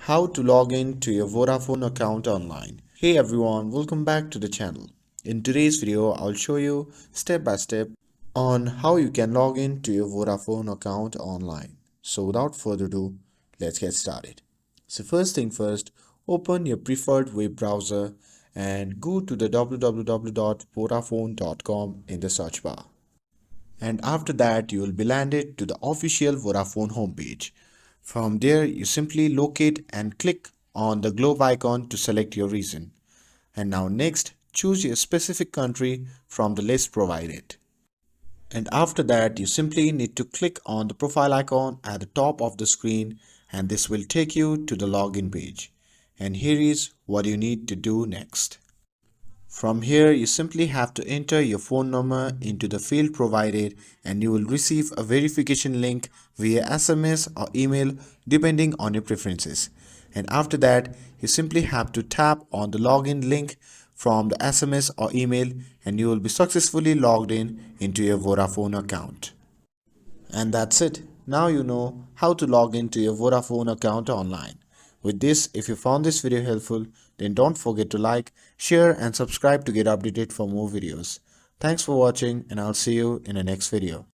How to log in to your Vodafone account online. Hey everyone, welcome back to the channel. In today's video, I'll show you step by step on how you can log in to your Vodafone account online. So without further ado, let's get started. So first thing first, open your preferred web browser and go to the www.vodafone.com in the search bar. And after that you will be landed to the official Vodafone homepage. From there you simply locate and click on the globe icon to select your region. And now next choose your specific country from the list provided. And after that you simply need to click on the profile icon at the top of the screen and this will take you to the login page. And here is what you need to do next. From here, you simply have to enter your phone number into the field provided and you will receive a verification link via SMS or email depending on your preferences. And after that, you simply have to tap on the login link from the SMS or email and you will be successfully logged in into your Vodafone account. And that's it. Now you know how to log into your Vodafone account online. With this, if you found this video helpful, then don't forget to like, share and subscribe to get updated for more videos. Thanks for watching and I'll see you in the next video.